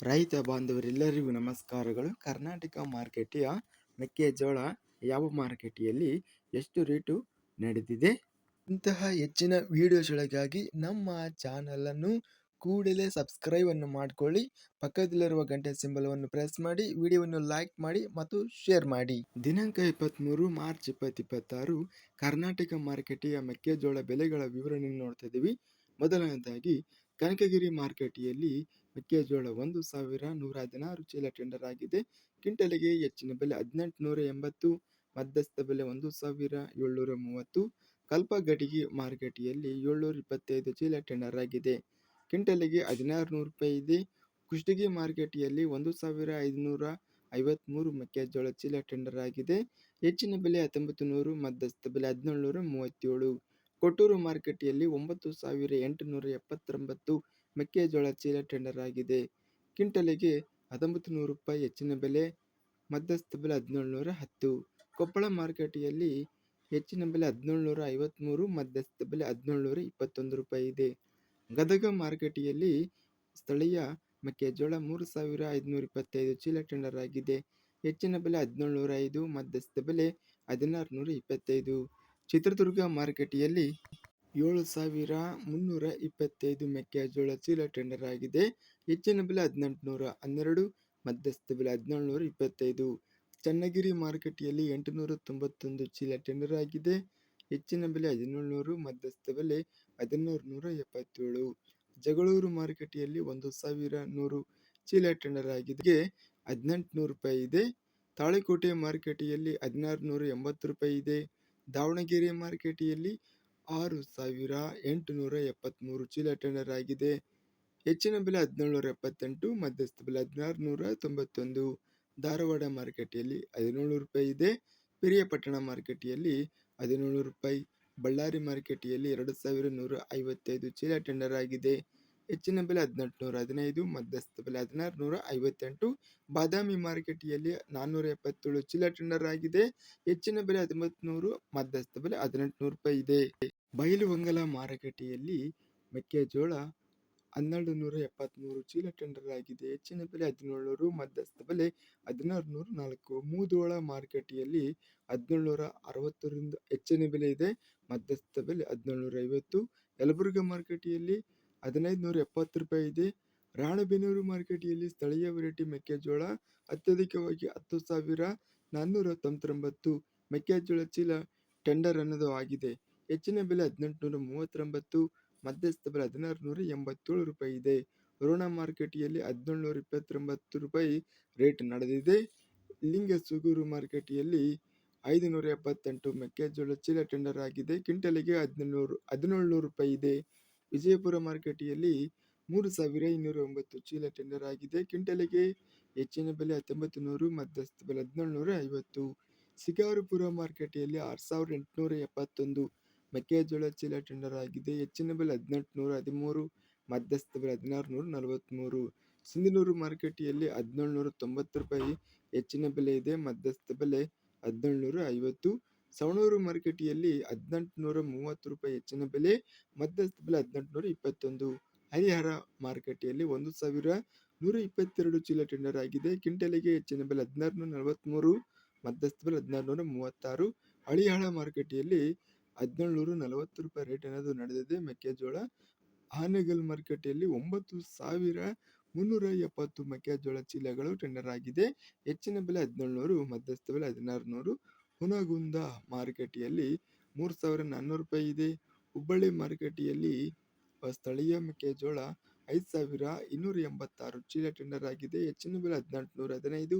ರೈತ ಬಾಂಧವರೆಲ್ಲರಿಗೂ ನಮಸ್ಕಾರಗಳು. ಕರ್ನಾಟಕ ಮಾರುಕಟ್ಟೆಯ ಮೆಕ್ಕೆಜೋಳ ಯಾವ ಮಾರುಕಟ್ಟೆಯಲ್ಲಿ ಎಷ್ಟು ರೇಟು ನಡೆದಿದೆ? ಇಂತಹ ಹೆಚ್ಚಿನ ವಿಡಿಯೋಸ್ಗಳಿಗಾಗಿ ನಮ್ಮ ಚಾನಲನ್ನು ಕೂಡಲೇ ಸಬ್ಸ್ಕ್ರೈಬ್ ಅನ್ನು ಮಾಡಿಕೊಳ್ಳಿ. ಪಕ್ಕದಲ್ಲಿರುವ ಗಂಟೆ ಸಿಂಬಲವನ್ನು ಪ್ರೆಸ್ ಮಾಡಿ, ವಿಡಿಯೋವನ್ನು ಲೈಕ್ ಮಾಡಿ ಮತ್ತು ಶೇರ್ ಮಾಡಿ. ದಿನಾಂಕ 23 ಮಾರ್ಚ್ 2026 ಕರ್ನಾಟಕ ಮಾರುಕಟ್ಟೆಯ ಮೆಕ್ಕೆಜೋಳ ಬೆಲೆಗಳ ವಿವರಣೆ ನೋಡ್ತಾ ಇದ್ದೀವಿ. ಮೊದಲನೇದಾಗಿ ಕನಕಗಿರಿ ಮಾರುಕಟ್ಟೆಯಲ್ಲಿ ಮೆಕ್ಕೆಜೋಳ 1,116 ಚೀಲ ಟೆಂಡರ್ ಆಗಿದೆ. ಕ್ವಿಂಟಲಿಗೆ ಹೆಚ್ಚಿನ ಬೆಲೆ 1880, ಮಧ್ಯಸ್ಥ ಬೆಲೆ 1,730. ಕಲ್ಪಗಡಿಗಿ ಮಾರುಕಟ್ಟೆಯಲ್ಲಿ 725 ಚೀಲ ಟೆಂಡರ್ ಆಗಿದೆ. ಕ್ವಿಂಟಲಿಗೆ 1,600 ರೂಪಾಯಿ ಇದೆ. ಕುಷ್ಟಗಿ ಮಾರುಕಟ್ಟೆಯಲ್ಲಿ 1,553 ಮೆಕ್ಕೆಜೋಳ ಚೀಲ ಟೆಂಡರ್ ಆಗಿದೆ. ಹೆಚ್ಚಿನ ಬೆಲೆ 1900, ಮಧ್ಯಸ್ಥ ಬೆಲೆ 1,737. ಕೊಟ್ಟೂರು ಮಾರುಕಟ್ಟೆಯಲ್ಲಿ 9,879 ಮೆಕ್ಕೆಜೋಳ ಚೀಲ ಟೆಂಡರ್ ಆಗಿದೆ. ಕ್ವಿಂಟಲಿಗೆ 1,900 ರೂಪಾಯಿ ಹೆಚ್ಚಿನ ಬೆಲೆ, ಮಧ್ಯಸ್ಥ ಬೆಲೆ 1,710. ಕೊಪ್ಪಳ ಮಾರುಕಟ್ಟೆಯಲ್ಲಿ ಹೆಚ್ಚಿನ ಬೆಲೆ 1,753, ಮಧ್ಯಸ್ಥ ಬೆಲೆ 1,721 ರೂಪಾಯಿ ಇದೆ. ಗದಗ ಮಾರುಕಟ್ಟೆಯಲ್ಲಿ ಸ್ಥಳೀಯ ಮೆಕ್ಕೆಜೋಳ 3,525 ಚೀಲ ಟೆಂಡರ್ ಆಗಿದೆ. ಹೆಚ್ಚಿನ ಬೆಲೆ 1,705, ಮಧ್ಯಸ್ಥ ಬೆಲೆ 1,625. ಚಿತ್ರದುರ್ಗ ಮಾರುಕಟ್ಟೆಯಲ್ಲಿ 7,325 ಮೆಕ್ಕೆಜೋಳ ಚೀಲ ಟೆಂಡರ್ ಆಗಿದೆ. ಹೆಚ್ಚಿನ ಬೆಲೆ 1,812, ಮಧ್ಯಸ್ಥ ಬೆಲೆ 1,725. ಚನ್ನಗಿರಿ ಮಾರುಕಟ್ಟೆಯಲ್ಲಿ 891 ಚೀಲ ಟೆಂಡರ್ ಆಗಿದೆ. ಹೆಚ್ಚಿನ ಬೆಲೆ 1,700, ಮಧ್ಯಸ್ಥ ಬೆಲೆ 1,677. ಜಗಳೂರು ಮಾರುಕಟ್ಟೆಯಲ್ಲಿ 1,100 ಚೀಲ ಟೆಂಡರ್ ಆಗಿದೆ. 1,800 ರೂಪಾಯಿ ಇದೆ. ತಾಳಿಕೋಟೆ ಮಾರುಕಟ್ಟೆಯಲ್ಲಿ 1,680 ರೂಪಾಯಿ ಇದೆ. ದಾವಣಗೆರೆ ಮಾರುಕಟ್ಟೆಯಲ್ಲಿ 6,873 ಚೀಲ ಟೆಂಡರ್ ಆಗಿದೆ. ಹೆಚ್ಚಿನ ಬೆಲೆ 1,778, ಮಧ್ಯಸ್ಥ ಬೆಲೆ 1,691. ಧಾರವಾಡ ಮಾರುಕಟ್ಟೆಯಲ್ಲಿ 1,700 ರೂಪಾಯಿ ಇದೆ. ಪಿರಿಯಾಪಟ್ಟಣ ಮಾರುಕಟ್ಟೆಯಲ್ಲಿ 1,700 ರೂಪಾಯಿ. ಬಳ್ಳಾರಿ ಮಾರುಕಟ್ಟೆಯಲ್ಲಿ 2,155 ಚೀಲ ಟೆಂಡರ್ ಆಗಿದೆ. ಹೆಚ್ಚಿನ ಬೆಲೆ 1,815, ಮಧ್ಯಸ್ಥ ಬೆಲೆ 1,658. ಬಾದಾಮಿ ಮಾರುಕಟ್ಟೆಯಲ್ಲಿ 477 ಚೀಲ ಟೆಂಡರ್ ಆಗಿದೆ. ಹೆಚ್ಚಿನ ಬೆಲೆ 1,900, ಮಧ್ಯಸ್ಥ ಬೆಲೆ 1,800 ರೂಪಾಯಿ ಇದೆ. ಬೈಲುಹೊಂಗಲ ಮಾರುಕಟ್ಟೆಯಲ್ಲಿ ಮೆಕ್ಕೆಜೋಳ 1,273 ಚೀಲ ಟೆಂಡರ್ ಆಗಿದೆ. ಹೆಚ್ಚಿನ ಬೆಲೆ 1,700, ಮಧ್ಯಸ್ಥ ಬೆಲೆ 1,604. ಮುಧೋಳ ಮಾರುಕಟ್ಟೆಯಲ್ಲಿ 1,760ರಿಂದ ಹೆಚ್ಚಿನ ಬೆಲೆ ಇದೆ. ಮಧ್ಯಸ್ಥ ಬೆಲೆ 1,750. ಯಲಬುರ್ಗಾ ಮಾರುಕಟ್ಟೆಯಲ್ಲಿ 1,570 ರೂಪಾಯಿ ಇದೆ. ರಾಣೆಬೆನ್ನೂರು ಮಾರುಕಟ್ಟೆಯಲ್ಲಿ ಸ್ಥಳೀಯ ವೆರೈಟಿ ಮೆಕ್ಕೆಜೋಳ ಅತ್ಯಧಿಕವಾಗಿ 10,499 ಮೆಕ್ಕೆಜೋಳ ಚೀಲ ಟೆಂಡರ್ ಅನ್ನೋದು ಆಗಿದೆ. ಹೆಚ್ಚಿನ ಬೆಲೆ 1,839, ಮಧ್ಯಸ್ಥ ಬೆಲೆ 1,687 ರೂಪಾಯಿ ಇದೆ. ರೋಣ ಮಾರುಕಟ್ಟೆಯಲ್ಲಿ 1,729 ರೂಪಾಯಿ ರೇಟ್ ನಡೆದಿದೆ. ಲಿಂಗಸೂಗೂರು ಮಾರುಕಟ್ಟೆಯಲ್ಲಿ 578 ಮೆಕ್ಕೆಜೋಳ ಚೀಲ ಟೆಂಡರ್ ಆಗಿದೆ. ಕ್ವಿಂಟಲಿಗೆ 1,700 ರೂಪಾಯಿ ಇದೆ. ವಿಜಯಪುರ ಮಾರುಕಟ್ಟೆಯಲ್ಲಿ 3,209 ಚೀಲ ಟೆಂಡರ್ ಆಗಿದೆ. ಕ್ವಿಂಟಲಿಗೆ ಹೆಚ್ಚಿನ ಬೆಲೆ 1,900, ಮಧ್ಯಸ್ಥ ಬೆಲೆ 1,750. ಶಿಕಾರಿಪುರ ಮಾರುಕಟ್ಟೆಯಲ್ಲಿ 6,871 ಮೆಕ್ಕೆಜೋಳ ಚೀಲ ಟೆಂಡರ್ ಆಗಿದೆ. ಹೆಚ್ಚಿನ ಬೆಲೆ 1,813, ಮಧ್ಯಸ್ಥ ಬೆಲೆ 1,643. ಸಿಂಧನೂರು ಮಾರುಕಟ್ಟೆಯಲ್ಲಿ 1,790 ರೂಪಾಯಿ ಹೆಚ್ಚಿನ ಬೆಲೆ ಇದೆ. ಮಧ್ಯಸ್ಥ ಬೆಲೆ 1,750. ಸವಣೂರು ಮಾರುಕಟ್ಟೆಯಲ್ಲಿ 1,830 ರೂಪಾಯಿ ಹೆಚ್ಚಿನ ಬೆಲೆ, ಮಧ್ಯಸ್ಥ ಬೆಲೆ 1,821. ಹರಿಹರ ಮಾರುಕಟ್ಟೆಯಲ್ಲಿ 1,122 ಚೀಲ ಟೆಂಡರ್ ಆಗಿದೆ. ಕ್ವಿಂಟಲಿಗೆ ಹೆಚ್ಚಿನ ಬೆಲೆ 1,643, ಮಧ್ಯಸ್ಥ ಬೆಲೆ 1,636. ಹಳಿಯಾಳ ಮಾರುಕಟ್ಟೆಯಲ್ಲಿ 1,740 ರೂಪಾಯಿ ರೇಟ್ ಅನ್ನೋದು ನಡೆದಿದೆ ಮೆಕ್ಕೆಜೋಳ. ಆನೇಗಲ್ ಮಾರುಕಟ್ಟೆಯಲ್ಲಿ 9,370 ಮೆಕ್ಕೆಜೋಳ ಚೀಲಗಳು ಟೆಂಡರ್ ಆಗಿದೆ. ಹೆಚ್ಚಿನ ಬೆಲೆ 1,700, ಮಧ್ಯಸ್ಥ ಬೆಲೆ 1,600. ಹುನಗುಂದ ಮಾರುಕಟ್ಟೆಯಲ್ಲಿ 3,400 ರೂಪಾಯಿ ಇದೆ. ಹುಬ್ಬಳ್ಳಿ ಮಾರುಕಟ್ಟೆಯಲ್ಲಿ ಸ್ಥಳೀಯ ಮೆಕ್ಕೆಜೋಳ 5,286 ಚೀಲ ಟೆಂಡರ್ ಆಗಿದೆ. ಹೆಚ್ಚಿನ ಬೆಲೆ 1,815,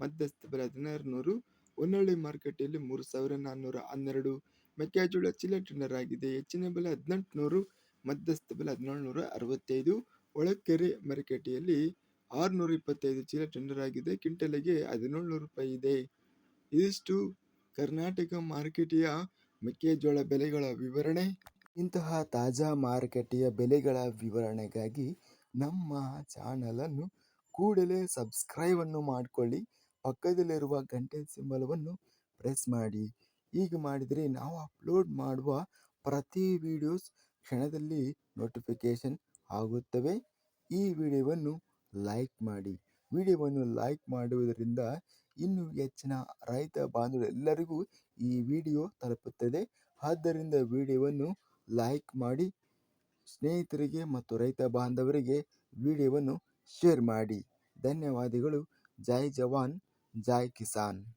ಮಧ್ಯಸ್ಥ ಬೆಲೆ 1,600. ಹೊನ್ನಳ್ಳಿ ಮಾರುಕಟ್ಟೆಯಲ್ಲಿ 3,412 ಮೆಕ್ಕೆಜೋಳ ಚೀಲ ಟೆಂಡರ್ ಆಗಿದೆ. ಹೆಚ್ಚಿನ ಬೆಲೆ 1,800, ಮಧ್ಯಸ್ಥ ಬೆಲೆ 1,765. ಹೊಳಲ್ಕೆರೆ ಮಾರುಕಟ್ಟೆಯಲ್ಲಿ 625 ಚೀಲ ಟೆಂಡರ್ ಆಗಿದೆ. ಕ್ವಿಂಟಲಿಗೆ 1,700 ರೂಪಾಯಿ ಇದೆ. ಇದಿಷ್ಟು ಕರ್ನಾಟಕ ಮಾರುಕಟ್ಟೆಯ ಮೆಕ್ಕೆಜೋಳ ಬೆಲೆಗಳ ವಿವರಣೆ. ಇಂತಹ ತಾಜಾ ಮಾರುಕಟ್ಟೆಯ ಬೆಲೆಗಳ ವಿವರಣೆಗಾಗಿ ನಮ್ಮ ಚಾನಲನ್ನು ಕೂಡಲೇ ಸಬ್ಸ್ಕ್ರೈಬ್ ಅನ್ನು ಮಾಡಿಕೊಳ್ಳಿ. ಪಕ್ಕದಲ್ಲಿರುವ ಗಂಟೆ ಸಿಂಬಲವನ್ನು ಪ್ರೆಸ್ ಮಾಡಿ. ಹೀಗೆ ಮಾಡಿದರೆ ನಾವು ಅಪ್ಲೋಡ್ ಮಾಡುವ ಪ್ರತಿ ವಿಡಿಯೋಸ್ ಕ್ಷಣದಲ್ಲಿ ನೋಟಿಫಿಕೇಶನ್ ಆಗುತ್ತವೆ. ಈ ವಿಡಿಯೋವನ್ನು ಲೈಕ್ ಮಾಡಿ. ವಿಡಿಯೋವನ್ನು ಲೈಕ್ ಮಾಡುವುದರಿಂದ ಇನ್ನೂ ಹೆಚ್ಚಿನ ರೈತ ಬಾಂಧವರೆಲ್ಲರಿಗೂ ಈ ವಿಡಿಯೋ ತಲುಪುತ್ತದೆ. ಆದ್ದರಿಂದ ವಿಡಿಯೋವನ್ನು ಲೈಕ್ ಮಾಡಿ, ಸ್ನೇಹಿತರಿಗೆ ಮತ್ತು ರೈತ ಬಾಂಧವರಿಗೆ ವಿಡಿಯೋವನ್ನು ಶೇರ್ ಮಾಡಿ. ಧನ್ಯವಾದಗಳು. ಜೈ ಜವಾನ್, ಜೈ ಕಿಸಾನ್.